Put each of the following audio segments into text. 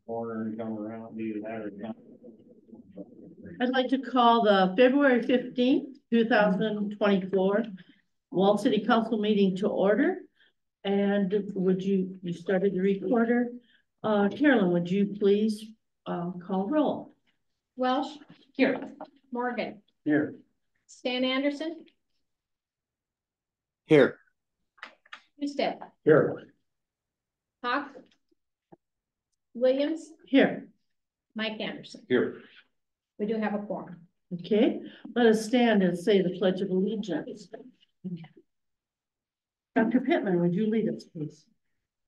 Corner and come around, do that or not. I'd like to call the February 15th, 2024 Wall City Council meeting to order. And would you started the recorder. Carolyn, would you please call roll? Welsh. Here. Morgan. Here. Stan Anderson. Here. Husted. Here. Hawk. Williams. Here. Mike Anderson. Here. We do have a quorum. Okay, let us stand and say the Pledge of Allegiance. Dr. Pittman, would you lead us, please?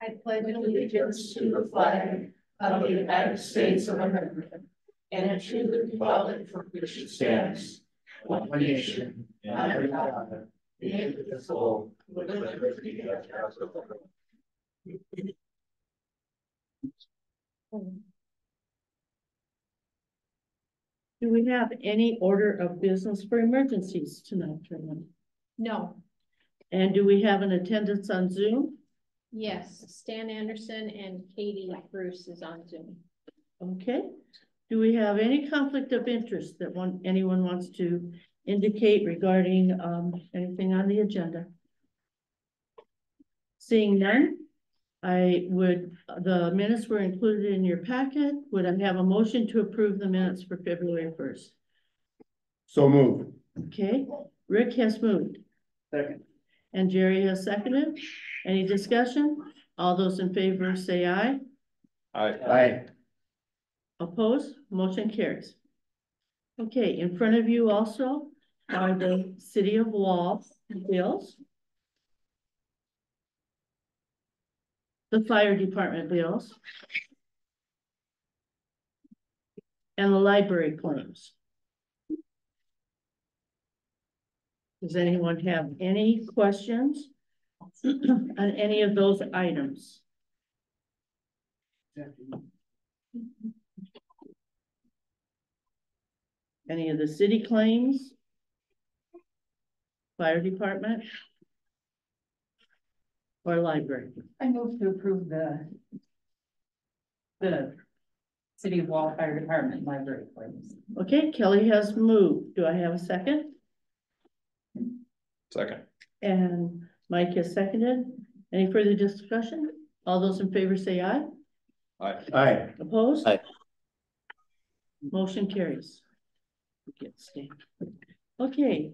I pledge allegiance to the flag of the United States of America and to the republic for which it stands, one nation, under God, indivisible, with liberty and justice. Do we have any order of business for emergencies tonight, Carolyn? No. And do we have an attendance on Zoom? Yes, Stan Anderson and Katie Bruce is on Zoom. Okay. Do we have any conflict of interest that anyone wants to indicate regarding anything on the agenda? Seeing none, the minutes were included in your packet. Would I have a motion to approve the minutes for February 1st? So moved. Okay, Rick has moved. Second. And Jerry has seconded. Any discussion? All those in favor say aye. Aye. Opposed? Motion carries. Okay, in front of you also are the City of Wall bills, the fire department bills, and the library claims. Does anyone have any questions on any of those items? Any of the city claims? Fire department? Or library? I move to approve the City of Wall Fire Department library claims. Okay, Kelly has moved. Do I have a second? Second. And Mike has seconded. Any further discussion? All those in favor say aye. Aye. Aye. Opposed? Aye. Motion carries. Okay.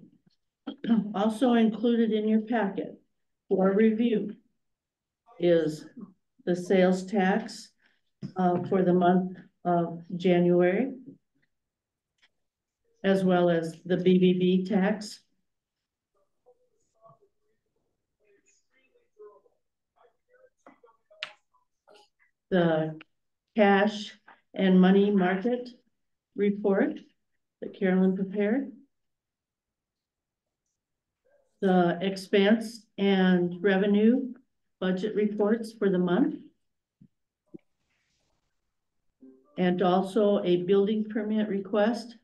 Also included in your packet for review is the sales tax for the month of January, as well as the BBB tax. The cash and money market report that Carolyn prepared. The expense and revenue budget reports for the month. And also a building permit request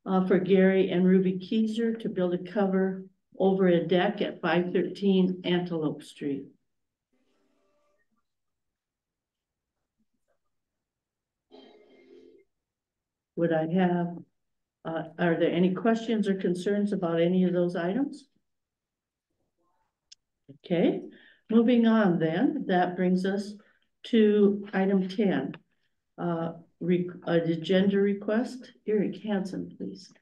for Gary and Ruby Keiser to build a cover over a deck at 513 Antelope Street. Would I have, are there any questions or concerns about any of those items? Okay, moving on then, that brings us to item 10. Agenda request, Eric Hansen, please.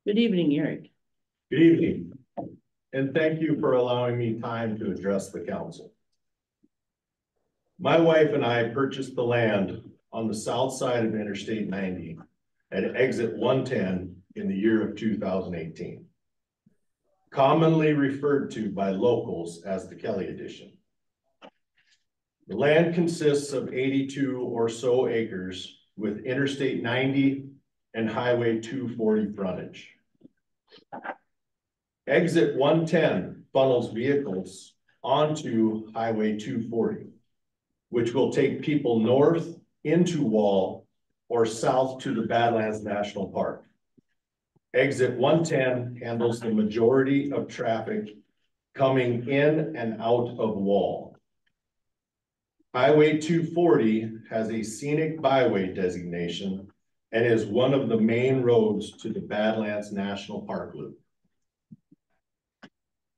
Good evening, Eric. Good evening, and thank you for allowing me time to address the council. My wife and I purchased the land on the south side of Interstate 90 at exit 110 in the year of 2018. Commonly referred to by locals as the Kelly Addition. The land consists of 82 or so acres with Interstate 90 and Highway 240 frontage. Exit 110 funnels vehicles onto Highway 240, which will take people north into Wall or south to the Badlands National Park. Exit 110 handles the majority of traffic coming in and out of Wall. Highway 240 has a scenic byway designation and is one of the main roads to the Badlands National Park Loop.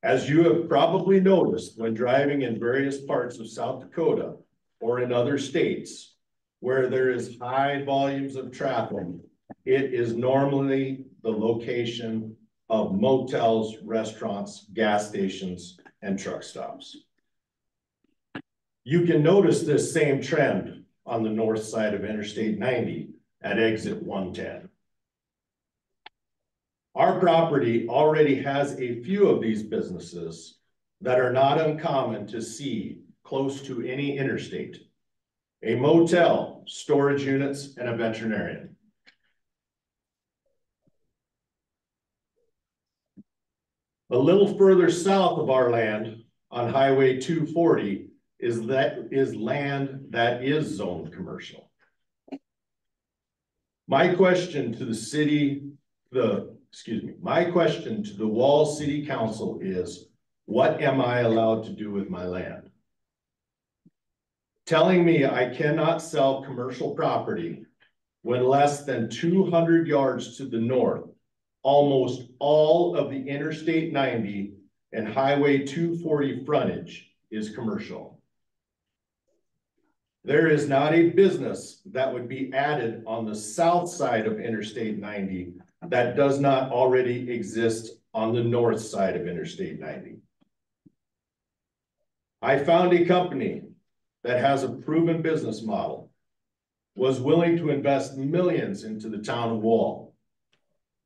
As you have probably noticed when driving in various parts of South Dakota or in other states where there is high volumes of traffic, it is normally the location of motels, restaurants, gas stations, and truck stops. You can notice this same trend on the north side of Interstate 90 at exit 110. Our property already has a few of these businesses that are not uncommon to see close to any interstate: a motel, storage units, and a veterinarian. A little further south of our land on Highway 240 is land that is zoned commercial. My question to my question to the Wall City Council is, what am I allowed to do with my land? Telling me I cannot sell commercial property when less than 200 yards to the north, almost all of the Interstate 90 and Highway 240 frontage is commercial. There is not a business that would be added on the south side of Interstate 90 that does not already exist on the north side of Interstate 90. I found a company that has a proven business model, was willing to invest millions into the town of Wall,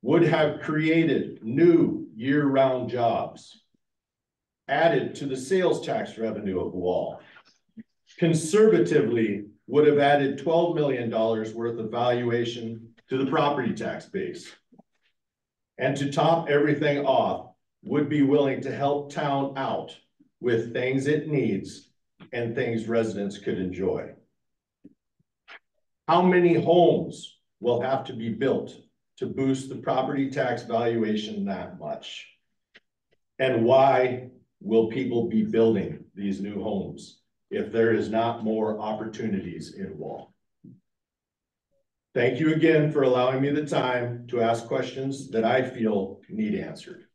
would have created new year-round jobs, added to the sales tax revenue of Wall, conservatively would have added $12 million worth of valuation to the property tax base, and to top everything off, would be willing to help town out with things it needs and things residents could enjoy. How many homes will have to be built to boost the property tax valuation that much? And why will people be building these new homes if there is not more opportunities in Wall? Thank you again for allowing me the time to ask questions that I feel need answered.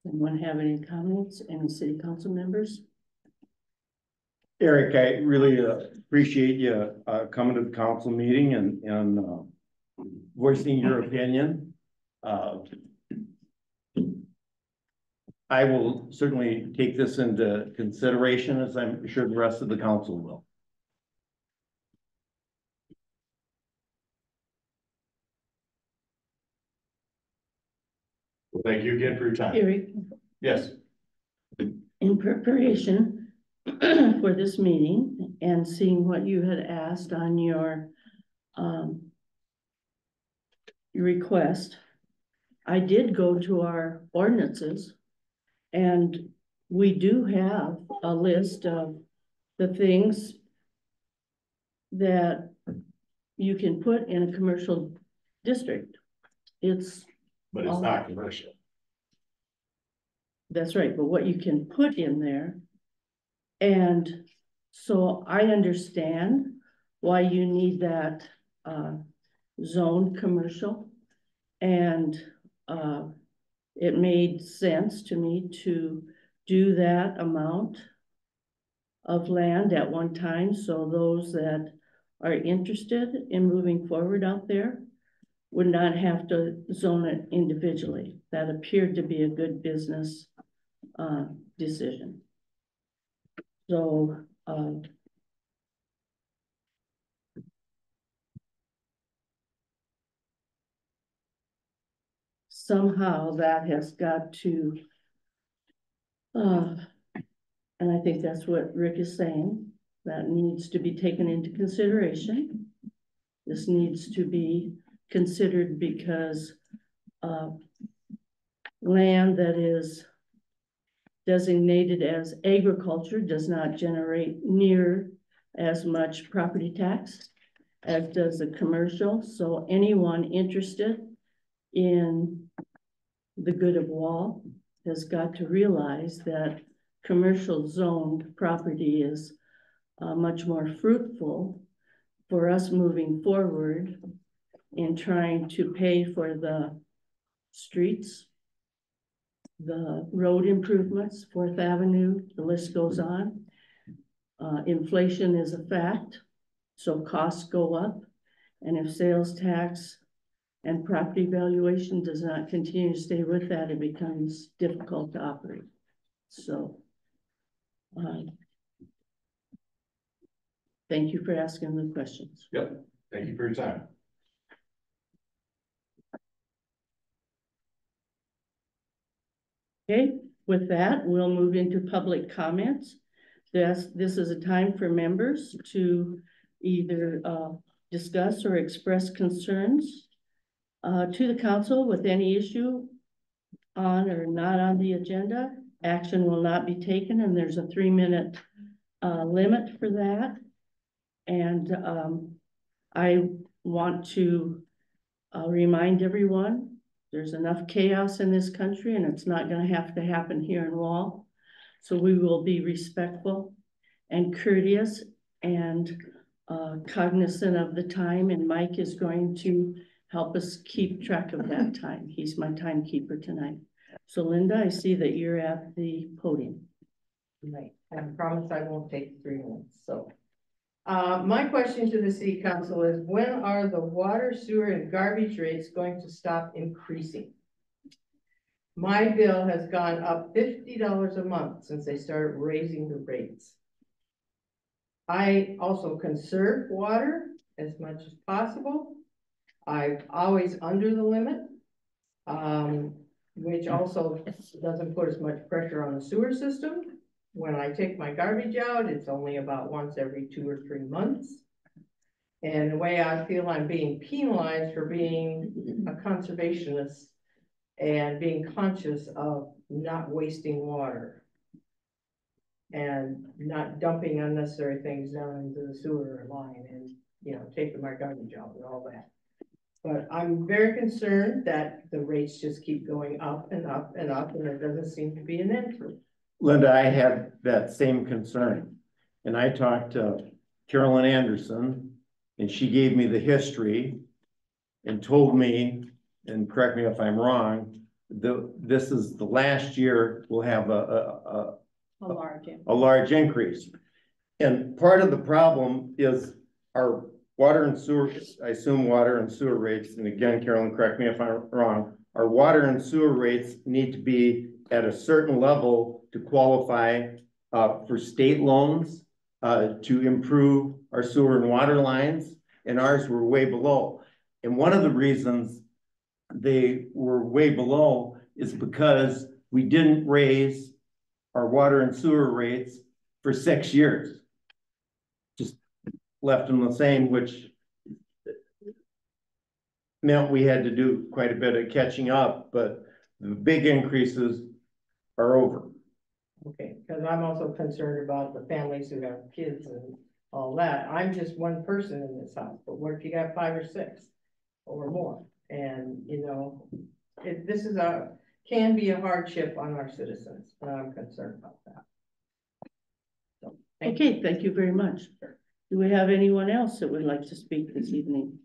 Anyone have any comments? Any city council members? Eric, I really appreciate you coming to the council meeting and voicing your opinion. I will certainly take this into consideration, as I'm sure the rest of the council will. Well, thank you again for your time. Eric, Yes. in preparation for this meeting and seeing what you had asked on your request, I did go to our ordinances, and we do have a list of the things that you can put in a commercial district. But it's not commercial. That's right, but what you can put in there. And so I understand why you need that zone commercial. And it made sense to me to do that amount of land at one time, so those that are interested in moving forward out there would not have to zone it individually. That appeared to be a good business decision. So somehow that has got to, and I think that's what Rick is saying, that needs to be taken into consideration. This needs to be considered because land that is designated as agriculture does not generate near as much property tax as does the commercial. So anyone interested in the good of Wall has got to realize that commercial zoned property is much more fruitful for us moving forward in trying to pay for the streets, the road improvements, 4th Avenue, the list goes on. Inflation is a fact, so costs go up. And if sales tax and property valuation does not continue to stay with that, it becomes difficult to operate. So, thank you for asking the questions. Yep, thank you for your time. Okay, with that, we'll move into public comments. This is a time for members to either discuss or express concerns to the council with any issue on or not on the agenda. Action will not be taken, and there's a 3-minute limit for that. And I want to remind everyone, there's enough chaos in this country, and it's not going to have to happen here in Wall. So we will be respectful and courteous and cognizant of the time, and Mike is going to help us keep track of that time. He's my timekeeper tonight. So Linda, I see that you're at the podium. Right, I promise I won't take 3 minutes, so. My question to the city council is, when are the water, sewer, and garbage rates going to stop increasing? My bill has gone up $50 a month since they started raising the rates. I also conserve water as much as possible. I'm always under the limit, which also doesn't put as much pressure on the sewer system. When I take my garbage out, it's only about once every 2 or 3 months. And the way I feel I'm being penalized for being a conservationist and being conscious of not wasting water and not dumping unnecessary things down into the sewer line and, you know, taking my garbage out and all that. But I'm very concerned that the rates just keep going up and up and up, and there doesn't seem to be an end to it. Linda, I had that same concern, and I talked to Carolyn Anderson, and she gave me the history and told me, and correct me if I'm wrong, this is the last year we'll have a large increase. And part of the problem is our water and sewer, I assume water and sewer rates, and again, Carolyn, correct me if I'm wrong, our water and sewer rates need to be at a certain level to qualify for state loans to improve our sewer and water lines, and ours were way below. And one of the reasons they were way below is because we didn't raise our water and sewer rates for 6 years. Just left them the same, which meant we had to do quite a bit of catching up, but the big increases are over. Okay, because I'm also concerned about the families who have kids and all that. I'm just one person in this house, but what if you got 5 or 6 or more? And, you know, this is can be a hardship on our citizens, and I'm concerned about that. So, thank you. Thank you very much. Do we have anyone else that would like to speak this evening?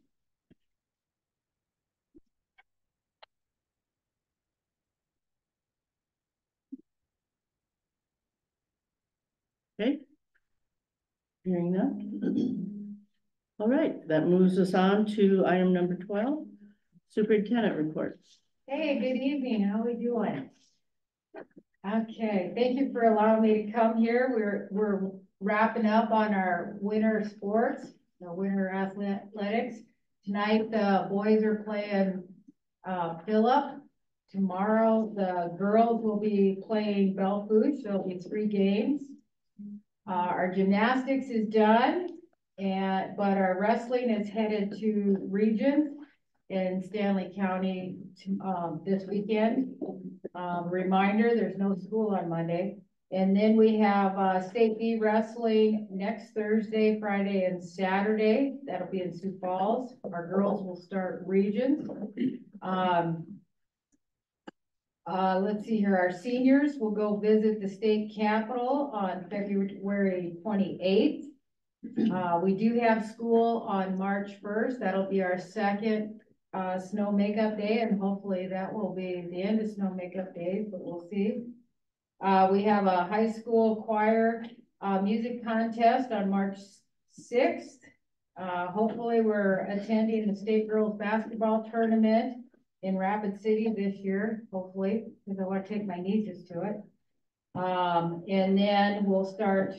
Okay. Hearing none. All right, that moves us on to item number 12, superintendent reports. Hey, good evening. How are we doing? Okay, thank you for allowing me to come here. We're wrapping up on our winter sports, the winter athletics. Tonight, the boys are playing Phillip. Tomorrow, the girls will be playing Belle Fourche. So it'll be 3 games. Our gymnastics is done, but our wrestling is headed to regions. in Stanley County, this weekend. Reminder, there's no school on Monday. And then we have, State B Wrestling next Thursday, Friday, and Saturday. That'll be in Sioux Falls. Our girls will start regions. Let's see here, our seniors will go visit the state capitol on February 28th. We do have school on March 1st. That'll be our second snow makeup day, and hopefully that will be the end of snow makeup days, but we'll see. We have a high school choir music contest on March 6th. Hopefully we're attending the state girls basketball tournament in Rapid City this year, hopefully, because I want to take my nieces to it. And then we'll start,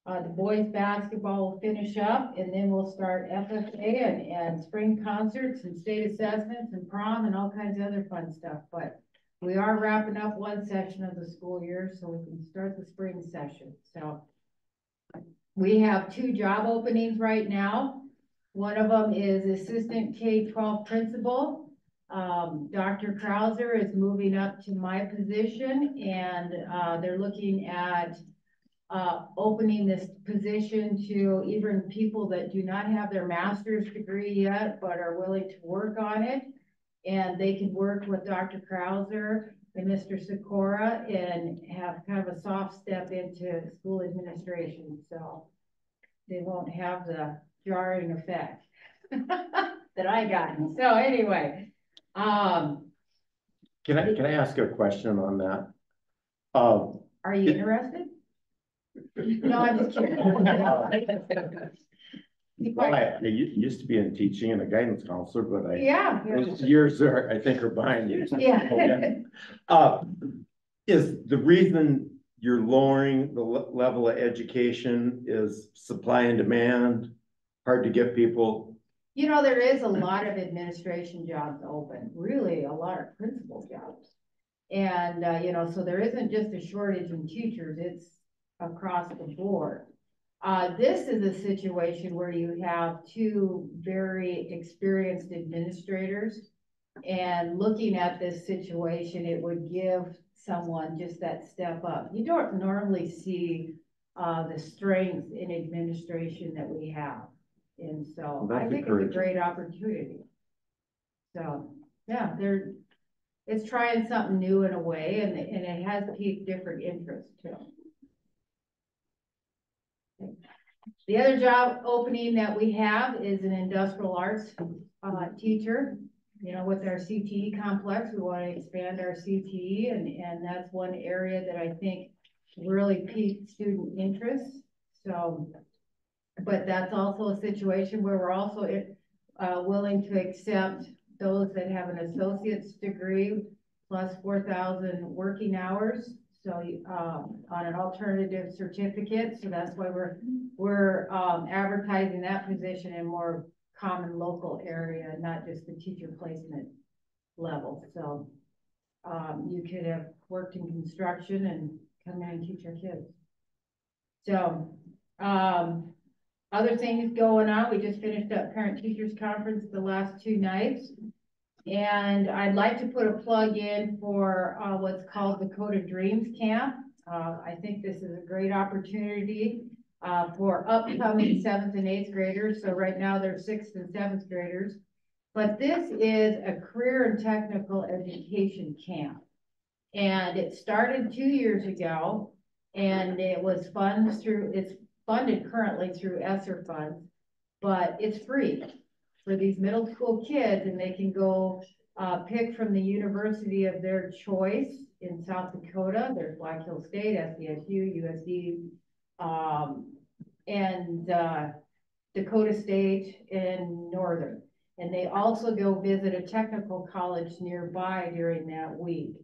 the boys basketball will finish up, and then we'll start FFA and spring concerts and state assessments and prom and all kinds of other fun stuff. But we are wrapping up one session of the school year, so we can start the spring session. So we have 2 job openings right now. One of them is assistant K-12 principal. Dr. Krauser is moving up to my position, and they're looking at opening this position to even people that do not have their master's degree yet, but are willing to work on it. And they can work with Dr. Krauser and Mr. Sikora and have kind of a soft step into school administration. So they won't have the jarring effect that I got. So anyway, Can I ask a question on that? are you interested? No, I'm just kidding. Well, I used to be in teaching and a guidance counselor, but Yeah. those years are, I think, are behind you. Yeah. Is the reason you're lowering the level of education is supply and demand, hard to get people? You know, there is a lot of administration jobs open, really a lot of principal jobs. And, you know, so there isn't just a shortage in teachers, it's across the board. This is a situation where you have 2 very experienced administrators, and looking at this situation, it would give someone just that step up. You don't normally see the strength in administration that we have. And so I think it's a great opportunity. So, yeah, it's trying something new in a way, and it has piqued different interests too. The other job opening that we have is an industrial arts teacher. You know, with our CTE complex, we want to expand our CTE, and that's one area that I think really piqued student interest. So, but that's also a situation where we're also willing to accept those that have an associate's degree plus 4,000 working hours. So on an alternative certificate. So that's why we're advertising that position in more common local area, not just the teacher placement level. So you could have worked in construction and come in and teach our kids. So other things going on, we just finished up parent teachers conference the last 2 nights. And I'd like to put a plug in for what's called Dakota Dreams Camp. I think this is a great opportunity for upcoming 7th and 8th graders. So right now they're 6th and 7th graders. But this is a career and technical education camp. And it started 2 years ago, and it was it's funded currently through ESSER funds, but it's free for these middle school kids, and they can go pick from the university of their choice in South Dakota. There's Black Hills State, SDSU, USD, and Dakota State and Northern. And they also go visit a technical college nearby during that week.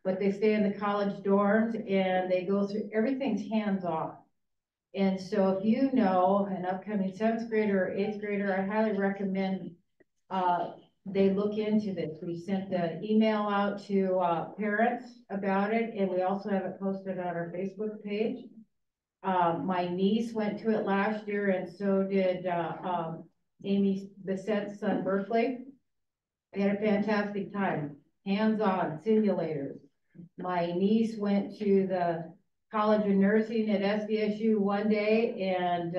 But they stay in the college dorms, and they go through, everything's hands-on. And so if you know an upcoming 7th grader or 8th grader, I highly recommend they look into this. We sent the email out to parents about it, and we also have it posted on our Facebook page. My niece went to it last year, and so did Amy Bissett's son, Berkeley. I had a fantastic time, hands-on simulators. My niece went to the College of Nursing at SDSU one day and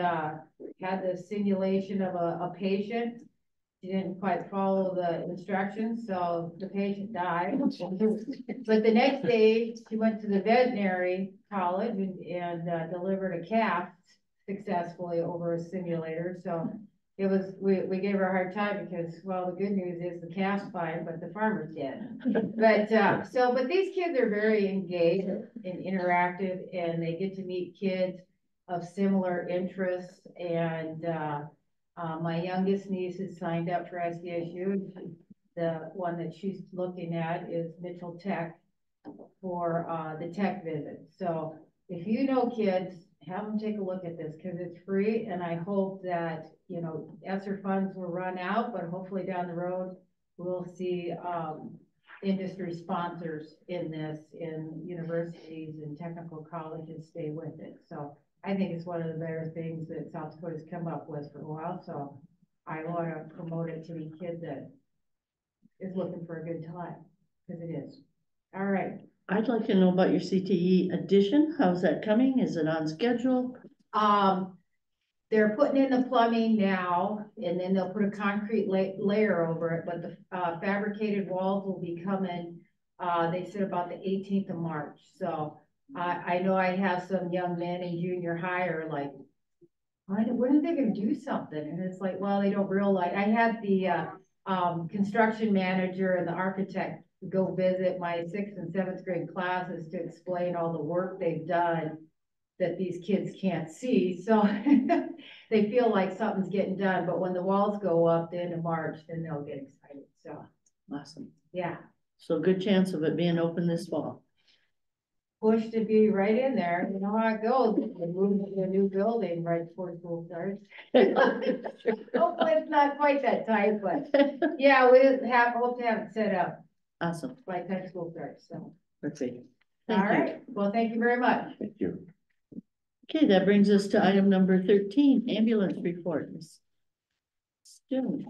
had the simulation of a patient. She didn't quite follow the instructions, so the patient died. But the next day, she went to the veterinary college and delivered a calf successfully over a simulator. So it was, we gave her a hard time because, well, the good news is the calf's fine, but the farmer's dead. But but these kids are very engaged and interactive, and they get to meet kids of similar interests. And my youngest niece is signed up for SDSU. The one that she's looking at is Mitchell Tech for the tech visit. So if you know kids, have them take a look at this because it's free. And I hope that, you know, ESSER funds will run out, but hopefully down the road, we'll see industry sponsors in this, in universities and technical colleges stay with it. So I think it's one of the better things that South Dakota's come up with for a while. So I want to promote it to any kid that is looking for a good time, because it is. All right. I'd like to know about your CTE addition. How's that coming? Is it on schedule? They're putting in the plumbing now, and then they'll put a concrete layer over it, but the fabricated walls will be coming, they said about the 18th of March. So I know I have some young men in junior high are like, when are they gonna do something? And it's like, well, they don't realize. I had the construction manager and the architect go visit my 6th and 7th grade classes to explain all the work they've done that these kids can't see. So they feel like something's getting done, but when the walls go up the end of March, then they'll get excited. So Awesome. yeah. So good chance of it being open this fall. Push to be right in there. You know how it goes. They move to a new building right before school starts. Hopefully it's not quite that tight, but yeah, we hope to have it set up Awesome. by the time school starts. So Perfect. all right. Well, thank you very much. Thank you. Okay, that brings us to item number 13, ambulance report. Ms. Stone.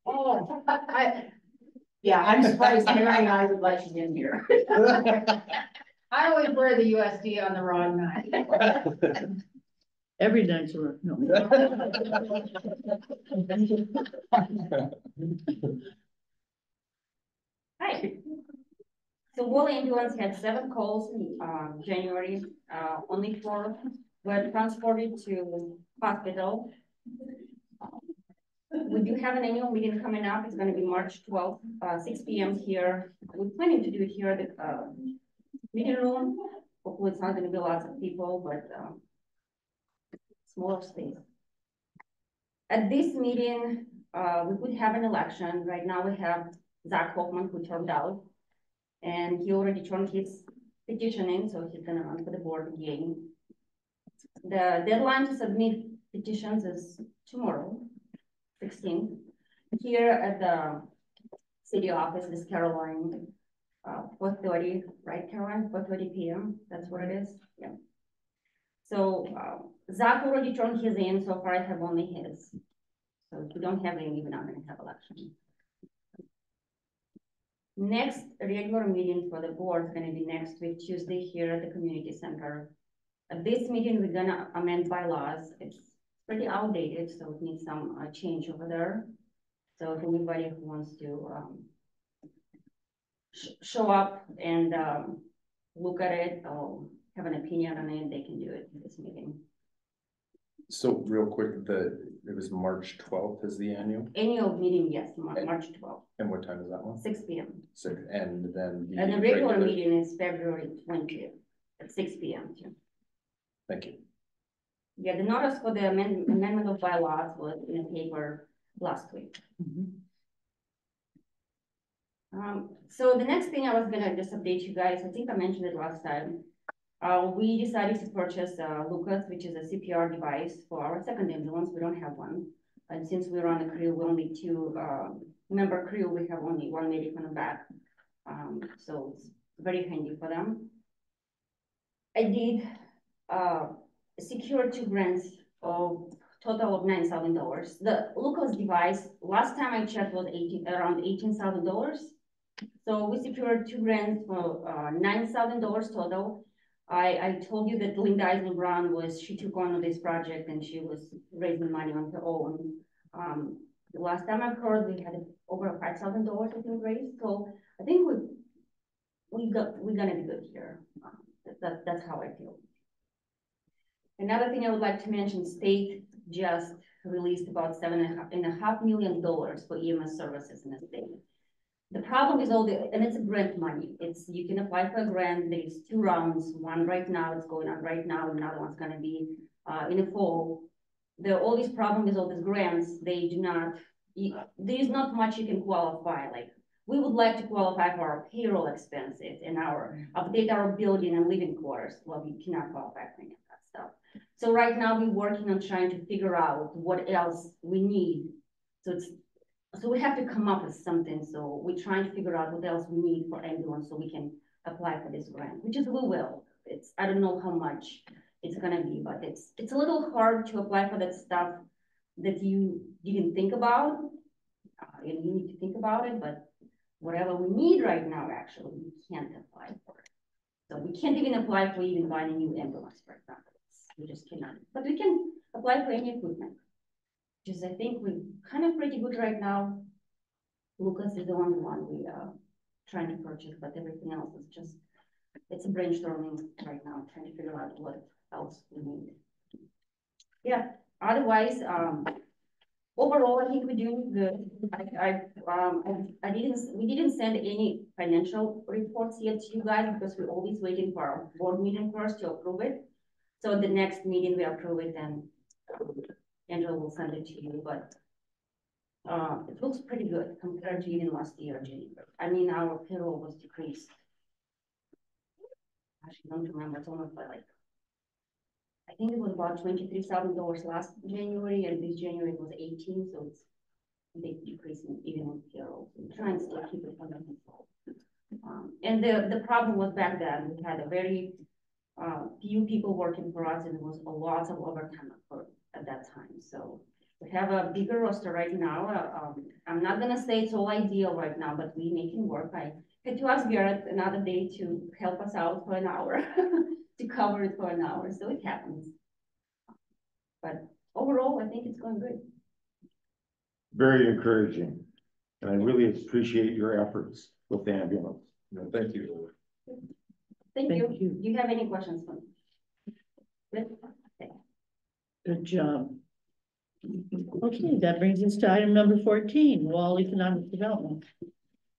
Oh, yeah, I'm surprised Mary and I would let you in here. I always wear the USD on the wrong night. Every night's work. No. Hi. So Wall Ambulance had 7 calls in January. Only 4 were transported to hospital. We do have an annual meeting coming up. It's going to be March 12th, 6 p.m. here. We're planning to do it here at the meeting room. Hopefully it's not going to be lots of people, but smaller space. At this meeting, we would have an election. Right now we have Zach Hoffman, who turned out, and he already turned his petition in, so he's gonna run for the board again. The deadline to submit petitions is tomorrow, 16th. Here at the city office is Caroline, 4:30, right, Caroline? 4:30 p.m. That's what it is. Yeah. So Zach already turned his in. So far, I have only his. So if we don't have any, we're not going to have election. Next regular meeting for the board is going to be next week, Tuesday, here at the community center. At this meeting, we're going to amend bylaws. It's pretty outdated, so it needs some change over there. So if anybody who wants to show up and look at it or have an opinion on it, they can do it in this meeting. So real quick, it was March 12th is the annual? Annual meeting, yes, March 12th. And what time is that one? 6 p.m. So, and then And the regular meeting is February 20th at 6 p.m. too. Thank you. Yeah, the notice for the amendment of bylaws was in the paper last week. So the next thing I was gonna just update you guys, I think I mentioned it last time. We decided to purchase Lucas, which is a CPR device for our second ambulance. We don't have one. And since we're on a crew, we're only 2 member crew, we have only 1 medic on the back. So it's very handy for them. I did secured 2 grants of total of $9,000. The Lucas device, last time I checked, was around $18,000. So we secured 2 grants for $9,000 total. I told you that Linda Eisenbrand she took on this project and she was raising money on her own. The last time I heard, we had over $5,000 I think raised. So I think we're gonna be good here. That's how I feel. Another thing I would like to mention, state just released about $7.5 million for EMS services in the state. The problem is and it's a grant money. You can apply for a grant. There's 2 rounds. One right now, it's going on right now. Another one's gonna be in the fall. All these problems with all these grants, there's not much you can qualify. Like, we would like to qualify for our payroll expenses and update our building and living quarters. Well, we cannot qualify for any of that stuff. So right now we're working on trying to figure out what else we need. So we have to come up with something. So we're trying to figure out what else we need for ambulance so we can apply for this grant, which is we will. I don't know how much it's gonna be, but it's a little hard to apply for that stuff that you didn't think about. And you need to think about it, but whatever we need right now, actually, we can't apply for it. So we can't even apply for even buying a new ambulance, for example. We just cannot. But we can apply for any equipment, which is, I think, we're kind of pretty good right now. Lucas is the only one we are trying to purchase, but everything else is just, it's a brainstorming right now, trying to figure out what else we need. Yeah, otherwise, overall, I think we're doing good. We didn't send any financial reports yet to you guys because we're always waiting for our board meeting first to approve it. So the next meeting we approve it, and Angela will send it to you. But it looks pretty good compared to even last year, January. I mean, our payroll was decreased. Actually, I don't remember. It's almost by like, I think it was about $23,000 last January, and this January it was 18. So it's a big decrease even in payroll. So we're trying to still keep it under control. And the problem was back then we had a very few people working for us, and it was a lot of overtime at that time. So we have a bigger roster right now. I'm not gonna say it's all ideal right now, but we making work. I had to ask Garrett another day to help us out for an hour to cover it for an hour. So it happens. But overall, I think it's going good. Very encouraging. And I really appreciate your efforts with the ambulance. No, thank you. Thank you. Do you have any questions for me? Good. Okay. Good job. Okay, that brings us to item number 14, Wall Economic Development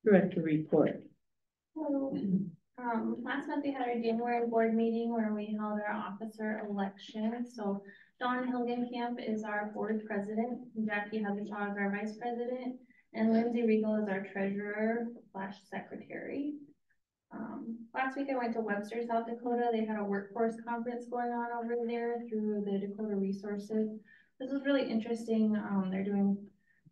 Director Report. Hello. Last month we had our January board meeting where we held our officer election. So Dawn Hilgenkamp is our board president, Jackie Habershaw is our vice president, and Lindsay Regal is our treasurer / secretary. Last week I went to Webster, South Dakota. They had a workforce conference going on over there through the Dakota Resources. This was really interesting. They're doing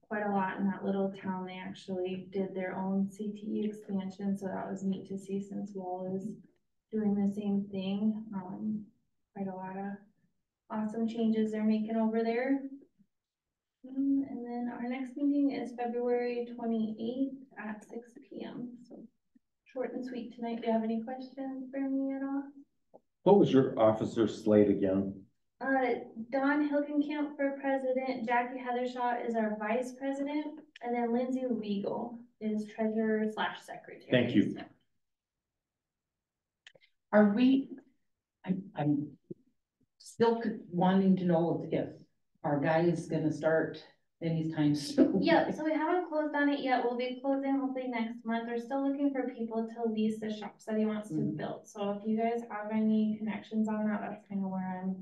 quite a lot in that little town. They actually did their own CTE expansion, so that was neat to see since Wall is doing the same thing. Quite a lot of awesome changes they're making over there. And then our next meeting is February 28th at 6 p.m. So short and sweet tonight. Do you have any questions for me at all? What was your officer slate again? Dawn Hilgenkamp for president, Jackie Habershaw is our vice president, and then Lindsay Regal is treasurer / secretary. Thank you. Are we, I'm still wanting to know if our guy is gonna start anytime soon. Yeah, so we haven't closed on it yet. We'll be closing hopefully next month. We're still looking for people to lease the shops that he wants to build. So if you guys have any connections on that, that's kind of where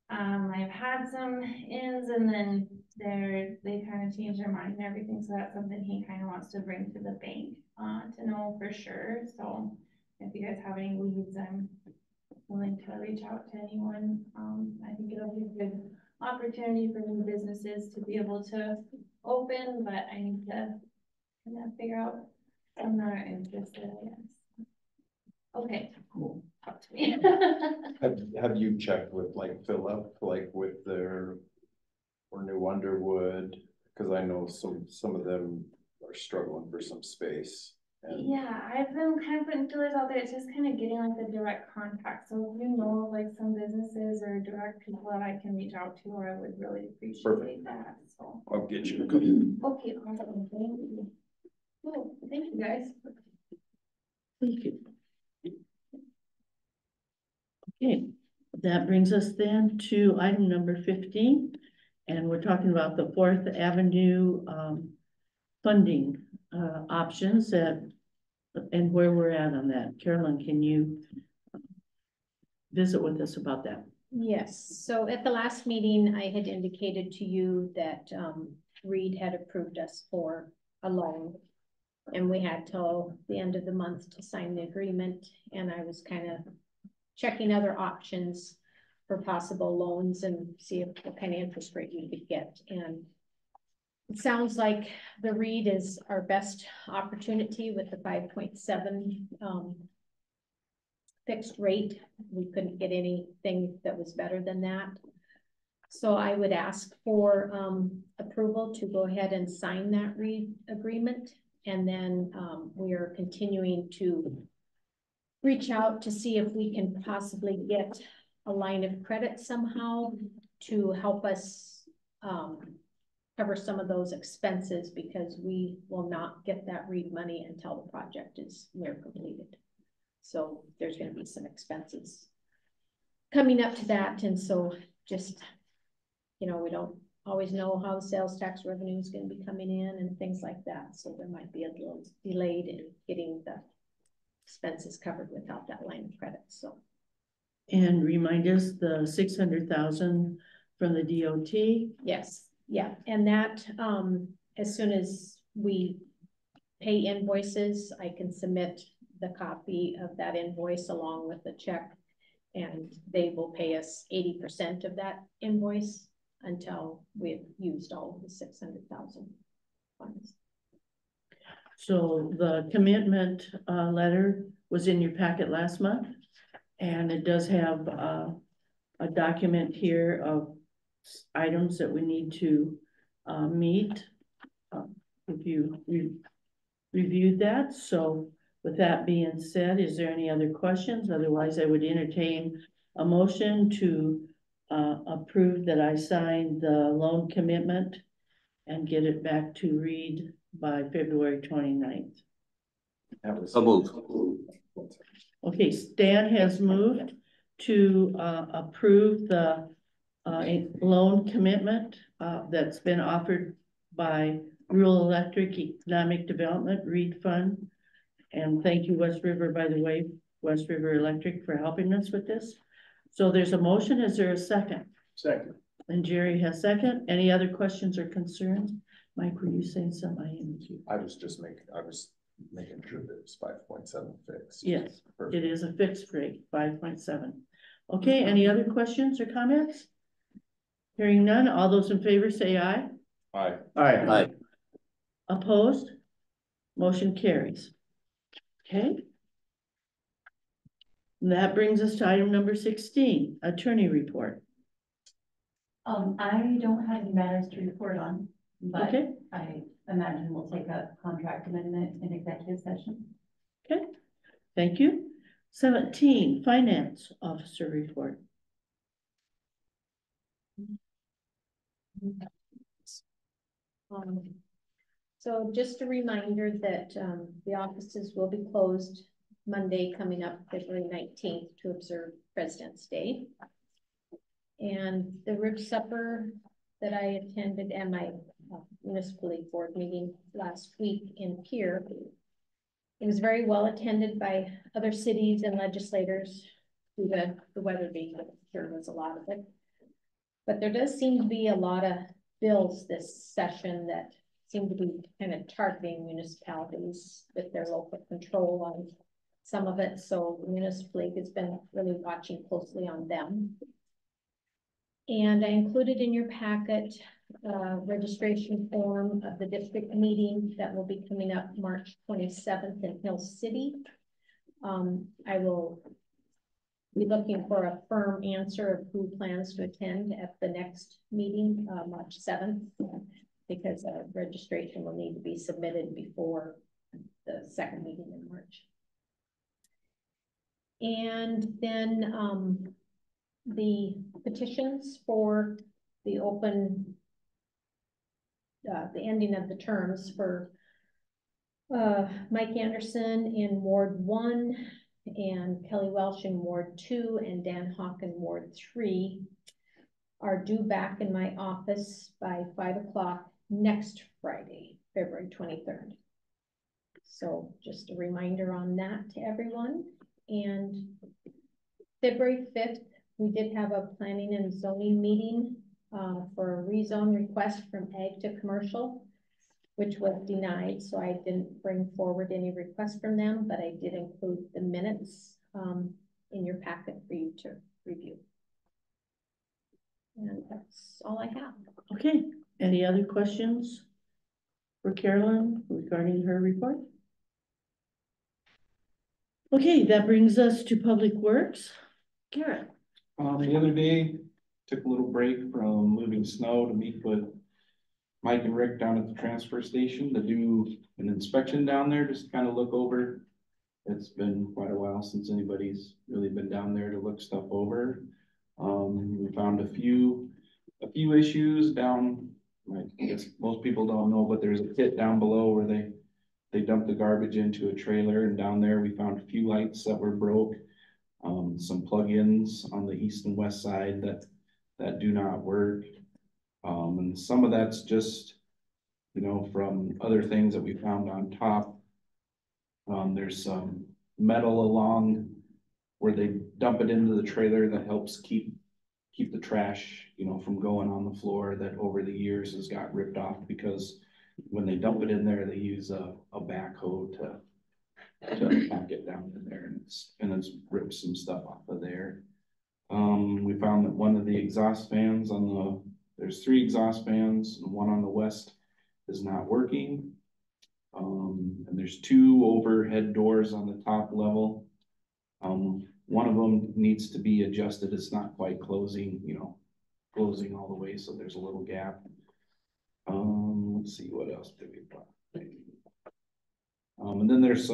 I've had some ins, and then they kind of changed their mind and everything. So that's something he kind of wants to bring to the bank to know for sure. So if you guys have any leads, I'm willing to reach out to anyone. I think it'll be a good opportunity for new businesses to be able to open, but I need to kind of figure out some that are interested, I guess. Okay. Cool. talk to me. Have you checked with like Philip, like with their, or New Underwood? Cause I know some of them are struggling for some space. And Yeah, I've been kind of putting feelers out there. It's just kind of getting like the direct contact. So if you know like some businesses or direct people that I can reach out to, I would really appreciate Perfect. that. So, I'll get you a couple. okay, awesome. Thank you. Cool. Thank you, guys. Thank you. Okay, that brings us then to item number 15, and we're talking about the Fourth Avenue funding options and where we're at on that. Carolyn, can you visit with us about that? Yes, so at the last meeting, I had indicated to you that Reed had approved us for a loan. And we had till the end of the month to sign the agreement, and I was kind of checking other options for possible loans and see if what kind of interest rate we could get. And it sounds like the Reed is our best opportunity with the 5.7 fixed rate. We couldn't get anything that was better than that. So I would ask for approval to go ahead and sign that Reed agreement. And then we are continuing to reach out to see if we can possibly get a line of credit somehow to help us cover some of those expenses, because we will not get that Reed money until the project is near completed. So there's going to be some expenses coming up to that. And so just, you know, we don't always know how the sales tax revenue is going to be coming in and things like that. So there might be a little delayed in getting the expenses covered without that line of credit. So. And remind us the 600,000 from the DOT. Yes, yeah, and that as soon as we pay invoices, I can submit the copy of that invoice along with the check, and they will pay us 80% of that invoice until we've used all of the 600,000 funds. So the commitment letter was in your packet last month, and it does have a document here of items that we need to meet. If you reviewed that. So with that being said, is there any other questions? Otherwise, I would entertain a motion to approve that I signed the loan commitment and get it back to Reed by February 29th. That was. Okay, Stan has moved to approve the loan commitment that's been offered by Rural Electric Economic Development Reed Fund. And thank you, West River, by the way, West River Electric, for helping us with this. So there's a motion. Is there a second? Second. And Jerry has second. Any other questions or concerns? Mike, were you saying something? I was making sure that it was 5.7 fixed. Yes, Perfect. it is a fixed rate, 5.7. Okay, any other questions or comments? Hearing none, all those in favor say aye. Aye. Aye. Opposed? Motion carries. Okay. And that brings us to item number 16, attorney report. I don't have any matters to report on, but Okay. I imagine we'll take a contract amendment in executive session. Okay, thank you. 17, finance officer report. So just a reminder that the offices will be closed Monday coming up February 19th to observe President's Day. And the rib supper that I attended and my municipal league board meeting last week in Pierre, it was very well attended by other cities and legislators due to the weather being good. There was a lot of it. But there does seem to be a lot of bills this session that seem to be kind of targeting municipalities with their local control on some of it. So the municipal league has been really watching closely on them. And I included in your packet registration form of the district meeting that will be coming up March 27th in Hill City. I will we're looking for a firm answer of who plans to attend at the next meeting, March 7th, because registration will need to be submitted before the second meeting in March. And then the petitions for the open, the ending of the terms for Mike Anderson in Ward 1 and Kelly Welsh in Ward 2 and Dan Hawk in Ward 3 are due back in my office by 5 o'clock next Friday, February 23rd. So just a reminder on that to everyone. And February 5th, we did have a planning and zoning meeting for a rezone request from ag to commercial, which was denied. So I didn't bring forward any requests from them, but I did include the minutes in your packet for you to review. And that's all I have. Okay, any other questions for Carolyn regarding her report? Okay, that brings us to Public Works. Garrett. The other day, took a little break from moving snow to meet with Mike and Rick down at the transfer station to do an inspection down there, just kind of look over. It's been quite a while since anybody's really been down there to look stuff over. We found a few issues down, I guess most people don't know, but there's a pit down below where they dumped the garbage into a trailer, and down there we found a few lights that were broke. Some plug-ins on the east and west side that do not work. And some of that's just, you know, from other things that we found on top. There's some metal along where they dump it into the trailer that helps keep the trash, you know, from going on the floor, that over the years has got ripped off because when they dump it in there, they use a backhoe to pack it down in there, and it's ripped some stuff off of there. We found that one of the exhaust fans there's 3 exhaust fans, and one on the west is not working. And there's 2 overhead doors on the top level. One of them needs to be adjusted. It's not quite closing, you know, closing all the way, so there's a little gap. Let's see, what else did we find? And then there's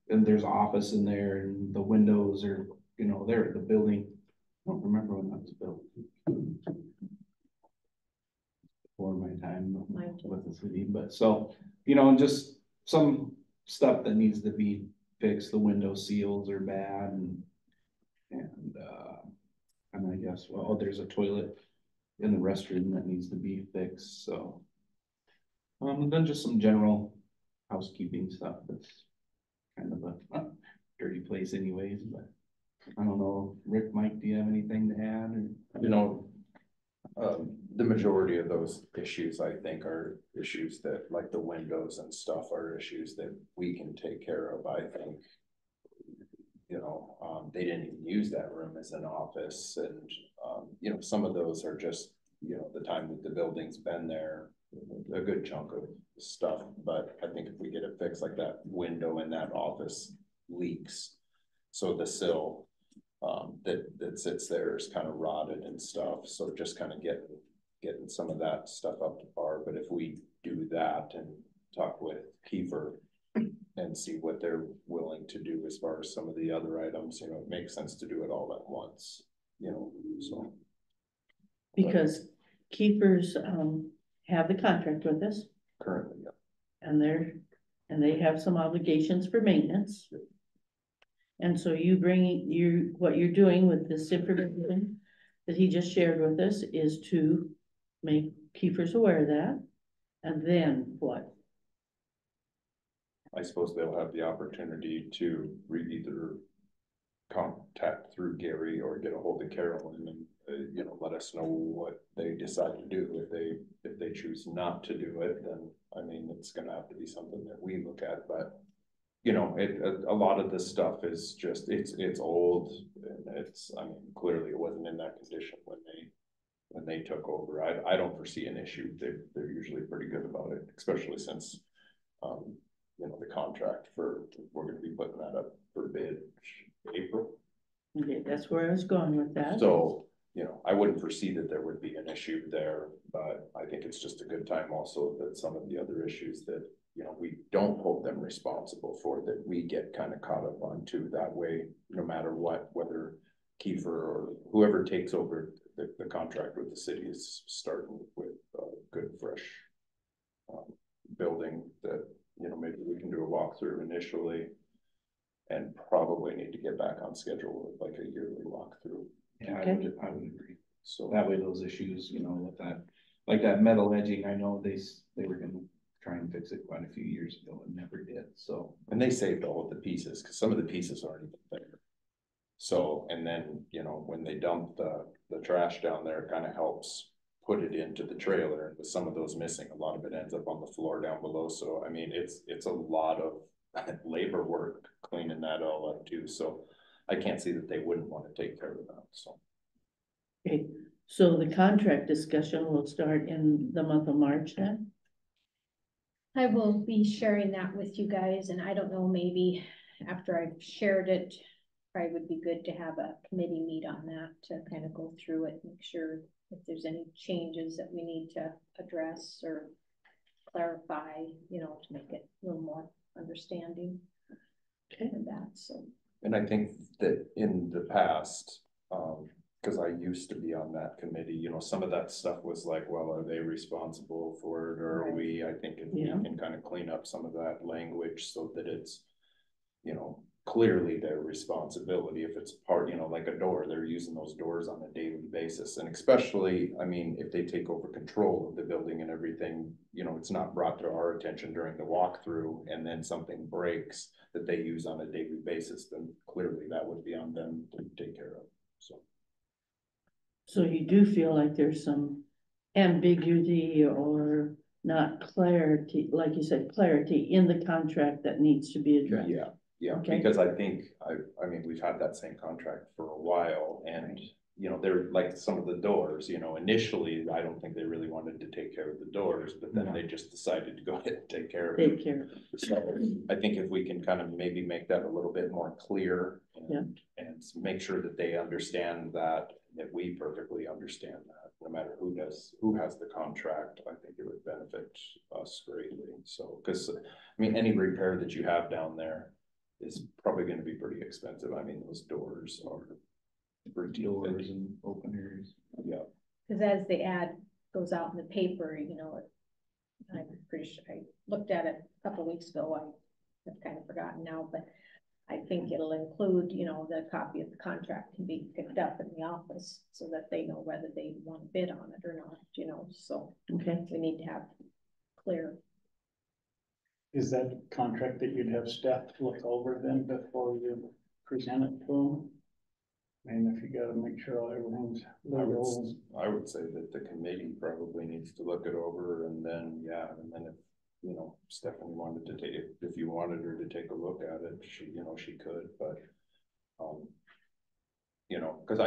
there's office in there, and the windows are, you know, they're at the building. I don't remember when that was built. Before my time with the city, but so, you know, just some stuff that needs to be fixed. The window seals are bad, and I guess, well, there's a toilet in the restroom that needs to be fixed. So, and then just some general housekeeping stuff that's kind of a dirty place anyways. But I don't know, Rick, Mike, do you have anything to add? Or? You know, the majority of those issues, I think, are issues that, like the windows and stuff, are issues that we can take care of. I think, you know, they didn't even use that room as an office, and you know, some of those are just, you know, the time that the building's been there, a good chunk of stuff. But I think if we get it fixed, like that window in that office leaks, so the sill that sits there is kind of rotted and stuff. So just kind of getting some of that stuff up to par. But if we do that and talk with Kiefer and see what they're willing to do as far as some of the other items, you know, it makes sense to do it all at once, you know, so. Because Keepers have the contract with us. Currently, yeah. And they have some obligations for maintenance. And so what you're doing with this information that he just shared with us is to make Keepers aware of that. And then what? I suppose they'll have the opportunity to either contact through Gary or get a hold of Carolyn and you know, let us know what they decide to do. If they choose not to do it, then I mean, it's going to have to be something that we look at. But you know, a lot of this stuff is just it's old, and I mean, clearly it wasn't in that condition when they took over. I don't foresee an issue. They're usually pretty good about it, especially since you know, the contract we're going to be putting that up for bid April. Okay, that's where I was going with that. So, you know, I wouldn't foresee that there would be an issue there, but I think it's just a good time also that some of the other issues that, you know, we don't hold them responsible for, that we get kind of caught up on too. That way, no matter what, whether Kiefer or whoever takes over the contract with the city is starting with a good, fresh building that, you know, maybe we can do a walkthrough initially and probably need to get back on schedule with like a yearly walkthrough. Yeah, Okay. I would agree. So That way those issues, you know, with that, like that metal edging, I know they were gonna try and fix it quite a few years ago and never did, so. and they saved all of the pieces, because some of the pieces aren't even there. So, and then, you know, when they dump the trash down there, it kind of helps put it into the trailer, and with some of those missing, a lot of it ends up on the floor down below. So, I mean, it's a lot of labor work cleaning that all up too. So I can't see that they wouldn't want to take care of that, so. Okay, so the contract discussion will start in the month of March then? I will be sharing that with you guys, and I don't know, maybe after I've shared it, probably would be good to have a committee meet on that to kind of go through it, make sure if there's any changes that we need to address or clarify, you know, to make it a little more understanding. Okay. And that, so. And I think that in the past, because I used to be on that committee, you know, some of that stuff was like, well, are they responsible for it, or are we? I think if Yeah. we can kind of clean up some of that language so that it's, you know, clearly their responsibility. If it's part, you know, like a door, they're using those doors on a daily basis. And especially, I mean, if they take over control of the building and everything, you know, it's not brought to our attention during the walkthrough and then something breaks that they use on a daily basis, then clearly that would be on them to take care of, so. So you do feel like there's some ambiguity or not clarity, like you said, clarity in the contract that needs to be addressed? Yeah, Okay. because I think, I mean, we've had that same contract for a while, and, you know, they're like some of the doors, you know, initially, I don't think they really wanted to take care of the doors, but then they just decided to go ahead and take care of it. Take care. So I think if we can kind of maybe make that a little bit more clear and make sure that they understand that we perfectly understand that, no matter who has the contract, I think it would benefit us greatly. So, because I mean, any repair that you have down there is probably going to be pretty expensive. I mean, those doors are pretty Doors and open areas. Yeah. Because as the ad goes out in the paper, you know, I'm pretty sure, I looked at it a couple of weeks ago, I have kind of forgotten now, but I think it'll include, you know, the copy of the contract can be picked up in the office so that they know whether they want to bid on it or not, you know, so. Okay. We need to have clear. Is that a contract that you'd have staff look over then before you present it to them? I mean, if you gotta make sure everything's legal. I would say that the committee probably needs to look it over, and then, and then if, you know, Stephanie wanted to take it, if you wanted her to take a look at it, she could, but, you know, because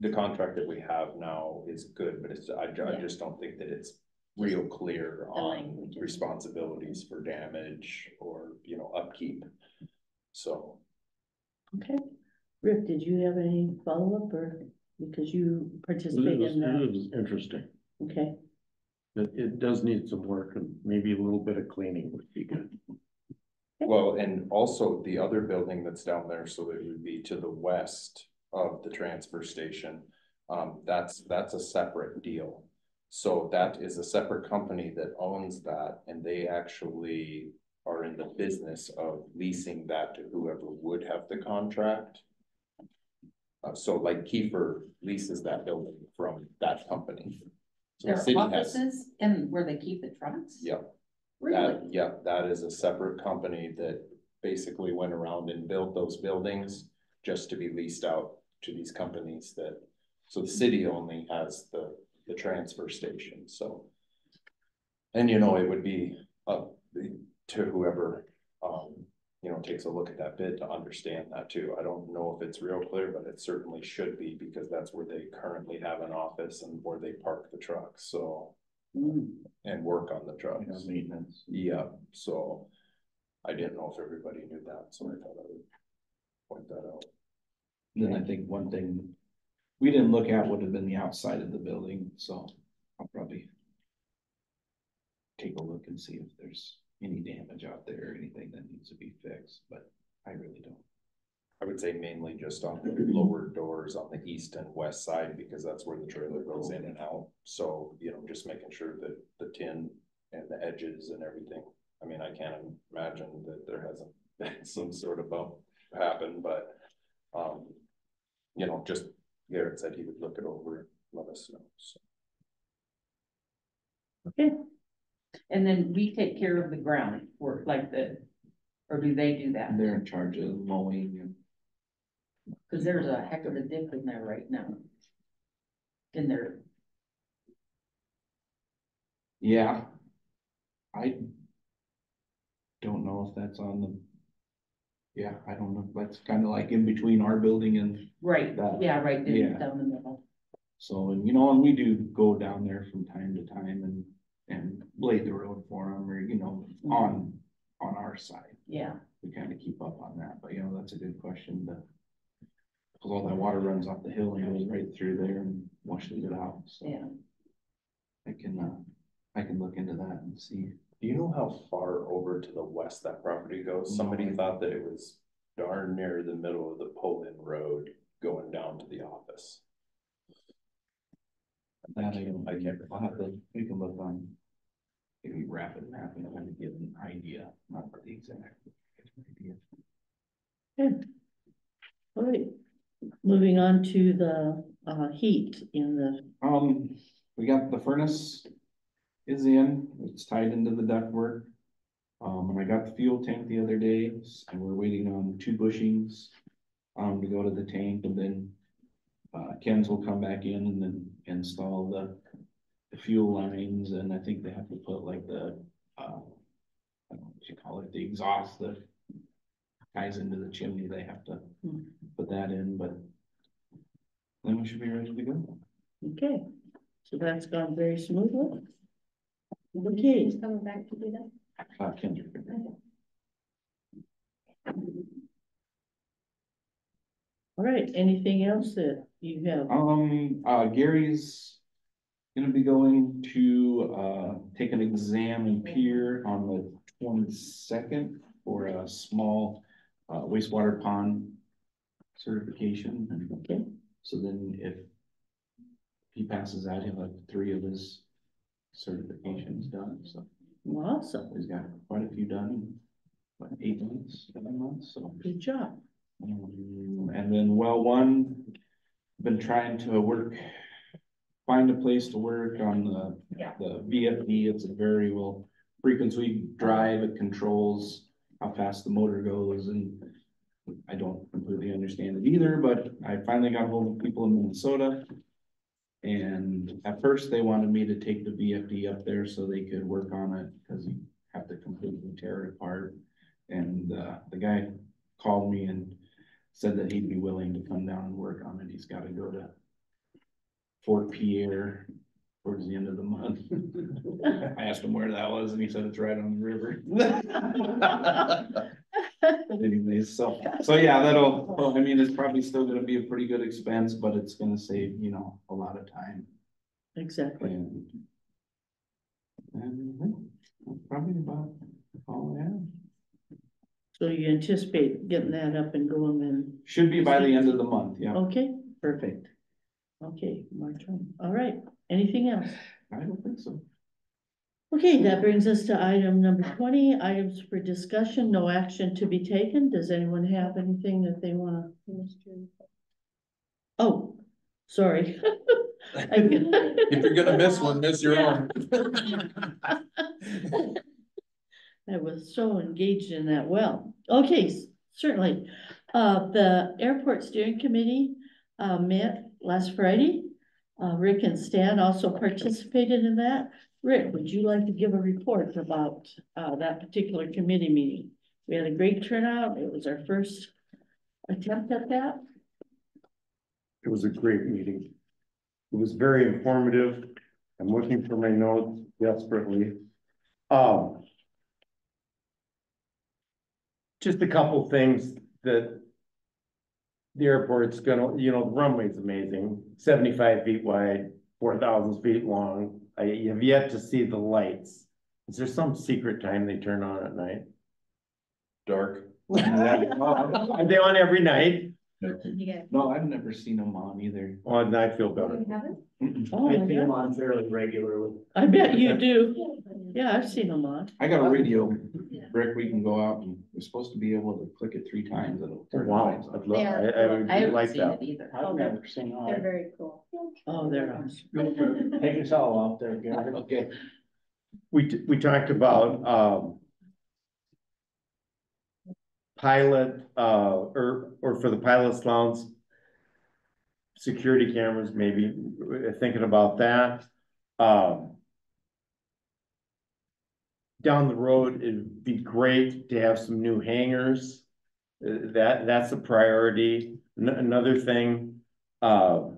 the contract that we have now is good, but I just don't think that it's real clear on responsibilities for damage or, you know, upkeep. So. Okay. Rick, did you have any follow-up, or because you participated in that? It was interesting. Okay. It does need some work, and maybe a little bit of cleaning would be good. Well, and also the other building that's down there, so it would be to the west of the transfer station. That's a separate deal. So that is a separate company that owns that, and they actually are in the business of leasing that to whoever would have the contract. So like Kiefer leases that building from that company. So the Their city offices and where they keep the trucks? Yep. Really? That is a separate company that basically went around and built those buildings just to be leased out to these companies so the city only has the transfer station, so. And, you know, it would be up to whoever, you know, takes a look at that bid to understand that too. I don't know if it's real clear, but it certainly should be, because that's where they currently have an office and where they park the trucks, so. And work on the trucks. Yeah, maintenance. Yeah, so I didn't know if everybody knew that, so I thought I would point that out. Then I think one thing we didn't look at would have been the outside of the building, so I'll probably take a look and see if there's any damage out there or anything that needs to be fixed, but I really don't. I would say mainly just on the lower doors on the east and west side, because that's where the trailer goes in and out. So, you know, just making sure that the tin and the edges and everything. I mean, I can't imagine that there hasn't been some sort of bump happen, but, you know, just Garrett said he would look it over and let us know, so. Okay, And then we take care of the ground work like or do they do that? They're in charge of mowing and. Cause there's a heck of a dip in there right now. In there. Yeah. I don't know if that's on the. Yeah, I don't know, that's kind of like in between our building and. Right, that. yeah, right, Yeah. down the middle. So, and you know, and we do go down there from time to time and blade the road for them, or, you know, on our side. Yeah. We kind of keep up on that, but you know, that's a good question to. Cause all that water runs off the hill and goes right through there and washes it out, so. Yeah. I can look into that and see. Do you know how far over to the west that property goes? Somebody thought that it was darn near the middle of the pull-in road going down to the office. That I can't, I'll have to, we can look on. Maybe rapid mapping, kind of get an idea, not the exact. Idea. good. All right, moving on to the heat in the, We got the furnace is in, it's tied into the ductwork. And I got the fuel tank the other day, and we're waiting on 2 bushings to go to the tank, and then Ken's will come back in and then install the fuel lines, and I think they have to put like the I don't know what you call it, the exhaust that ties into the chimney, they have to put that in, but then we should be ready to go. okay, so that's gone very smoothly. Okay, Who's coming back to do that? Kendrick. all right, anything else that you have? Gary's gonna be going to take an exam in Pier on the 22nd for a small wastewater pond certification. Okay. So then if he passes that, he'll have 3 of his certifications done, so Awesome, he's got quite a few done in what, 8 months, 7 months, so. good job. And then well one, been trying to find a place to work on the VFD. It's a variable frequency drive. It controls how fast the motor goes, and I don't completely understand it either, but I finally got hold of people in Minnesota. And at first they wanted me to take the VFD up there so they could work on it, because you have to completely tear it apart. And the guy called me and said that he'd be willing to come down and work on it. He's got to go to Fort Pierre towards the end of the month. I asked him where that was, and he said it's right on the river. Anyways, so yeah, I mean, it's probably still gonna be a pretty good expense, but it's gonna save, you know, a lot of time. Exactly. And that's probably about all I have. So you anticipate getting that up and going then? Should be by the end of the month, yeah. Okay, perfect. Okay, March on. All right, anything else? I don't think so. Okay, that brings us to item number 20, items for discussion, no action to be taken. Does anyone have anything that they want to? Oh, sorry. If you're gonna miss one, miss your own. I was so engaged in that. Well, okay, certainly. The airport steering committee met last Friday. Rick and Stan also participated in that. Rick, would you like to give a report about that particular committee meeting? We had a great turnout. It was our first attempt at that. It was a great meeting. It was very informative. I'm looking for my notes desperately. Just a couple things that the airport's gonna, the runway's amazing, 75 feet wide, 4,000 feet long. I have yet to see the lights. Is there some secret time they turn on at night? Dark. Are they on every night? No, I've never seen them on either. Oh, then I feel better. Oh, I see yeah. them on fairly regularly. I bet you do. Yeah, I've seen them on. I got a radio, Rick, we can go out and we're supposed to be able to click it 3 times and it'll turn the Wow, lights on. I'd love, I would like that. either. I've never seen They're them. very cool. Oh, they're awesome. Take us all out there, Gary. Okay. We talked about, pilot, or for the pilot's lounge, security cameras, maybe thinking about that. Down the road, it'd be great to have some new hangars. That's a priority. Another thing, that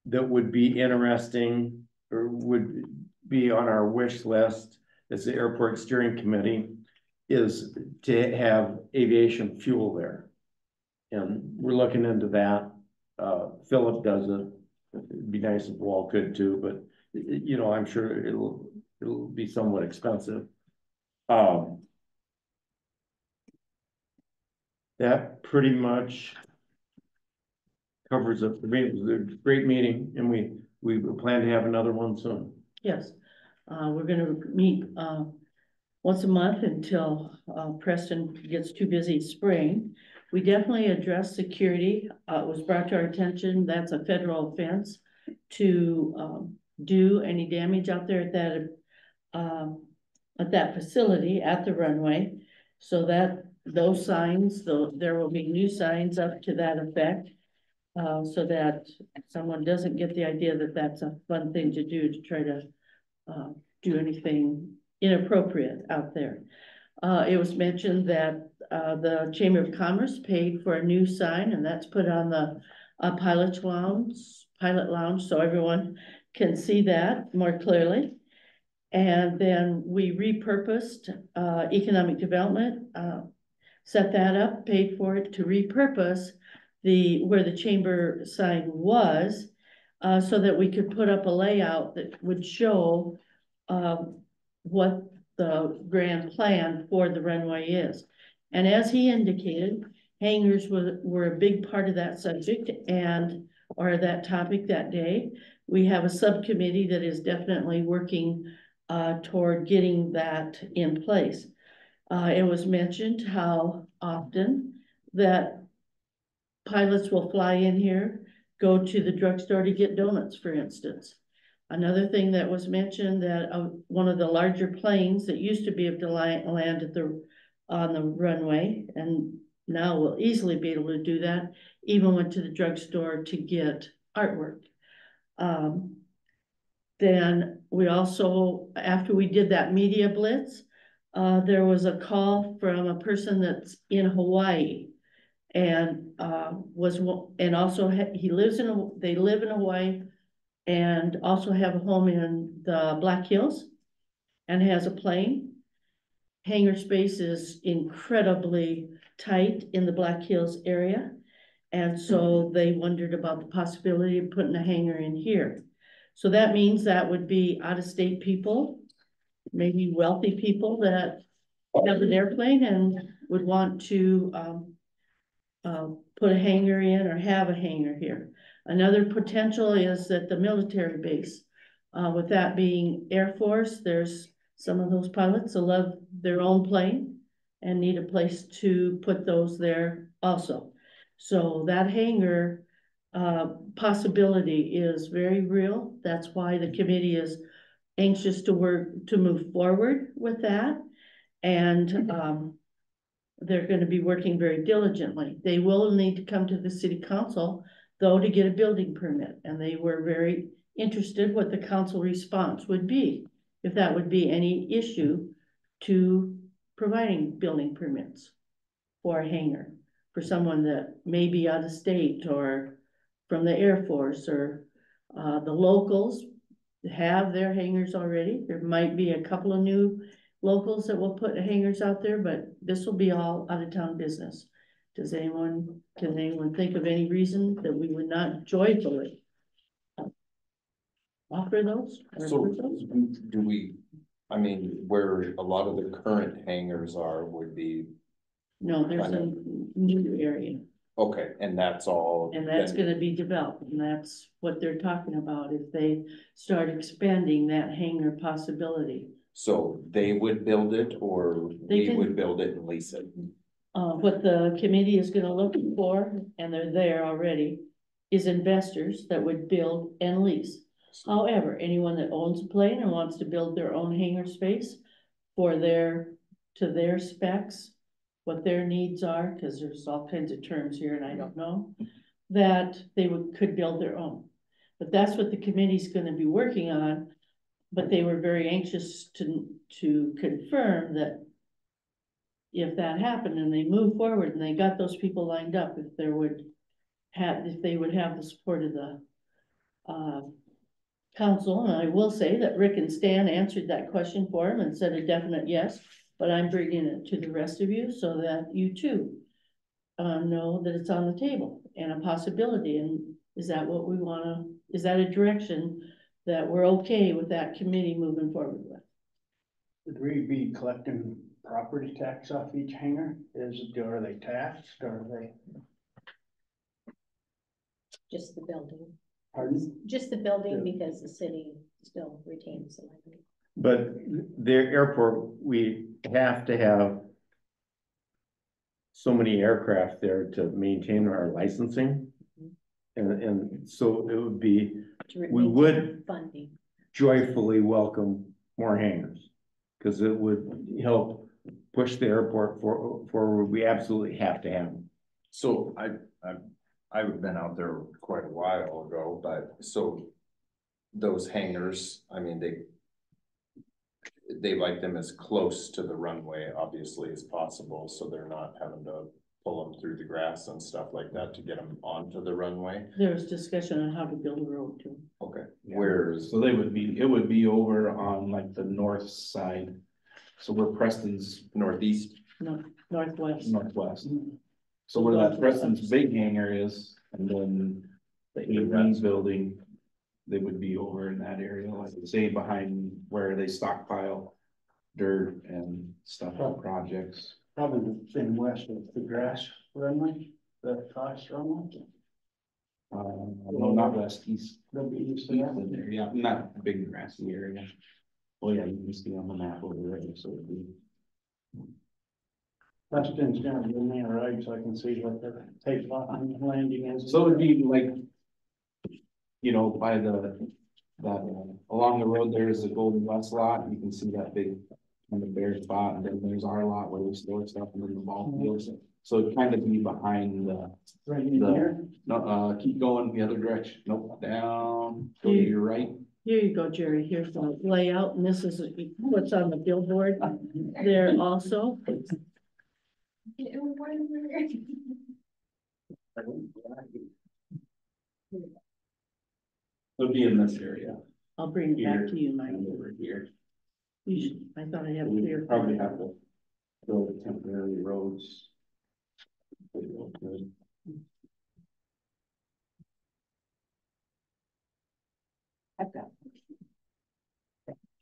would be interesting or would be on our wish list as the airport steering committee is to have aviation fuel there. And we're looking into that. Philip does it. It'd be nice if Wall could too, but I'm sure it'll be somewhat expensive. That pretty much covers it. For me, it was a great meeting, and we plan to have another one soon. Yes, we're gonna meet, once a month until, Preston gets too busy spring. We definitely address security. It was brought to our attention, that's a federal offense to, do any damage out there at that facility, at the runway. So that those signs, there will be new signs up to that effect. So that someone doesn't get the idea that that's a fun thing to do to try to do anything inappropriate out there. It was mentioned that the Chamber of Commerce paid for a new sign, and that's put on the pilot lounge, so everyone can see that more clearly. And then we repurposed economic development, set that up, paid for it to repurpose where the chamber sign was, so that we could put up a layout that would show what the grand plan for the runway is. And as he indicated, hangars were a big part of that subject or that topic that day. We have a subcommittee that is definitely working toward getting that in place. It was mentioned how often that pilots will fly in here, go to the drugstore to get donuts, for instance. Another thing that was mentioned that one of the larger planes that used to be able to land on the runway, and now will easily be able to do that, even went to the drugstore to get artwork. Then we also, after we did that media blitz, there was a call from a person that's in Hawaii, and they live in Hawaii and also have a home in the Black Hills and has a plane. Hangar space is incredibly tight in the Black Hills area. And so they wondered about the possibility of putting a hangar in here. So that means that would be out-of-state people, maybe wealthy people that have an airplane and would want to put a hangar in or have a hangar here. Another potential is that the military base, with that being Air Force, there's some of those pilots that love their own plane and need a place to put those there also. So that hangar possibility is very real. That's why the committee is anxious to move forward with that. And they're going to be working very diligently. They will need to come to the city council, though, to get a building permit. And they were very interested what the council response would be, if that would be any issue to providing building permits for a hangar for someone that may be out of state or from the Air Force, or the locals have their hangars already. There might be a couple of new locals that will put hangars out there, but this will be all out of town business. Can anyone think of any reason that we would not joyfully offer those? Or So approve those? do we, I mean, where a lot of the current hangars are would be, No, there's a new area, okay, and that's all. and that's then- gonna be developed, and that's what they're talking about, if they start expanding that hangar possibility. So they would build it or They we can- would build it and lease it? What the committee is gonna look for, and they're there already, is investors that would build and lease. However, anyone that owns a plane and wants to build their own hangar space for to their specs, what their needs are, because there's all kinds of terms here and I don't know, that they could build their own. But that's what the committee's gonna be working on, but they were very anxious to confirm that if that happened and they move forward and they got those people lined up, if they would have the support of the council. And I will say that Rick and Stan answered that question for him and said a definite yes, but I'm bringing it to the rest of you so that you too know that it's on the table and a possibility. And is that what we wanna, is that a direction that we're okay with that committee moving forward with? Would we be collecting property tax off each hangar? Are they taxed, or are they, Just the building, pardon? just the building because the city still retains the land. But their airport, we have to have so many aircraft there to maintain our licensing. And so it would be, To we would funding. joyfully welcome more hangars. Cause it would help push the airport forward. We absolutely have to have them. So I've been out there quite a while ago, but so those hangars, I mean, they like them as close to the runway, obviously, as possible, so they're not having to pull them through the grass and stuff like that to get them onto the runway. There's discussion on how to build a road too. Okay, where's, So it would be over on like the north side. So where Preston's northeast? No, northwest. northwest. So where that Preston's big hangar is, and then the AV building, they would be over in that area, like say behind where they stockpile dirt and stuff for projects. Probably the thing west of the grass runway, the Fox runway. No, not west, east. They'll be used East to that. in there, yeah, not big grassy area. Oh yeah, you can see on the map over there, so it'd be. Preston's gonna give me a ride so I can see what the takeoff and landing is. So it'd be like, you know, by along the road, there's the Golden West lot, you can see that big kind of bare spot, and then there's our lot where we store stuff, and then the ball fields. So it'd kind of be behind Right in here. no, keep going the other direction, nope, down, go to your right. Here you go, Jerry. Here's the layout, and this is what's on the billboard there also. It'll be in this area. I'll bring it back to you, Mike. And over here. You should, I thought I had We clear. probably have to build temporary roads. Good. I've got.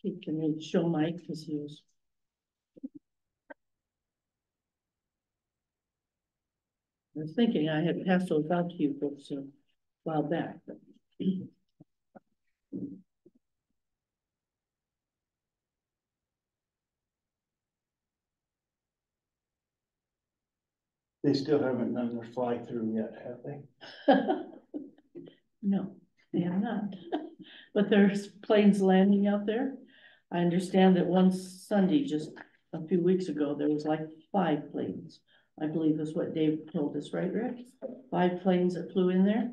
Can you show Mike, because he was. I was thinking I had passed those out to you folks a while back, but. They still haven't done their fly through yet, have they? No, they have not. But there's planes landing out there. I understand that one Sunday, just a few weeks ago, there was like 5 planes. I believe is what Dave told us, right, Rick? 5 planes that flew in there.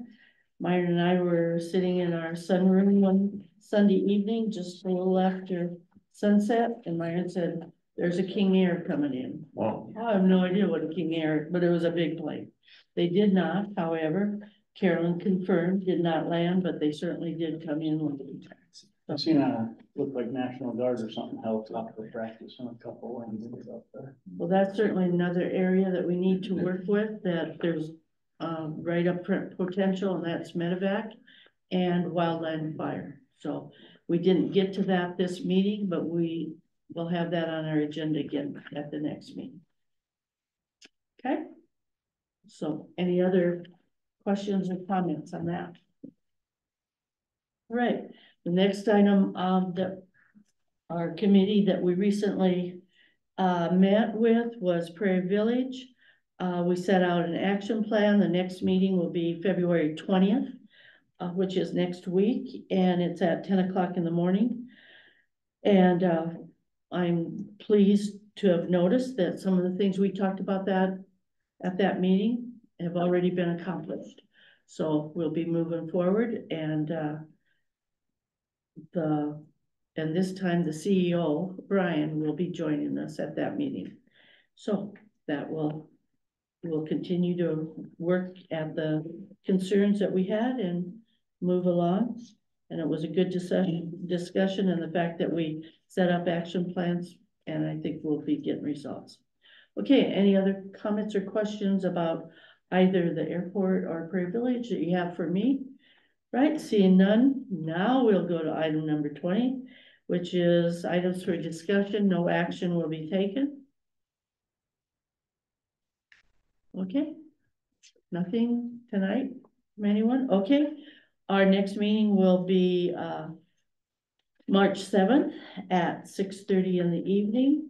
Myron and I were sitting in our sunroom one Sunday evening, just a little after sunset, and Myron said, "There's a King Air coming in." Wow. I have no idea what a King Air, but it was a big plane. They did not, however, Carolyn confirmed, did not land, but they certainly did come in with I've seen look like National Guard or something helicopter practice on a couple lanes up there. Well, that's certainly another area that we need to work with, that there's right up front potential, and that's medevac and wildland fire. So we didn't get to that this meeting, but we will have that on our agenda again at the next meeting. Okay? So any other questions or comments on that? All right, the next item that our committee that we recently met with was Prairie Village. We set out an action plan. The next meeting will be February 20th, which is next week, and it's at 10 o'clock in the morning. And I'm pleased to have noticed that some of the things we talked about at that meeting have already been accomplished. So we'll be moving forward, and this time the CEO, Brian, will be joining us at that meeting. So that we'll continue to work at the concerns that we had and move along. And it was a good discussion, and the fact that we set up action plans, and I think we'll be getting results. Okay, any other comments or questions about either the airport or Prairie Village that you have for me? Right, seeing none, now we'll go to item number 20, which is items for discussion. No action will be taken. Okay, nothing tonight from anyone? Okay, our next meeting will be March 7th at 6:30 in the evening.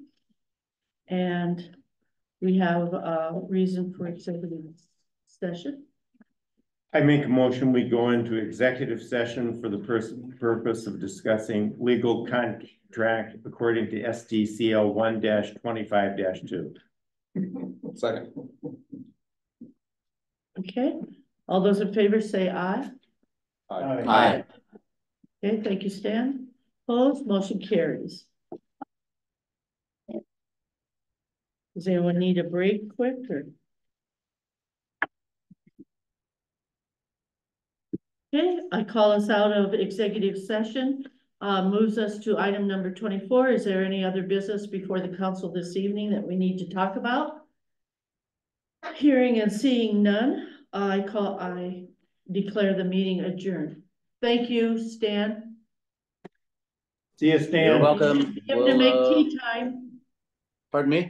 And we have a reason for executive session. I make a motion, we go into executive session for the purpose of discussing legal contract according to SDCL 1-25-2. Second. Okay, all those in favor say aye. Aye. Okay, thank you, Stan. Opposed, motion carries. Does anyone need a break quick or? Okay, I call us out of executive session, moves us to item number 24. Is there any other business before the council this evening that we need to talk about? Hearing and seeing none, I declare the meeting adjourned. Thank you, Stan. See you, Stan. You're welcome. You have to make tea time. Pardon me?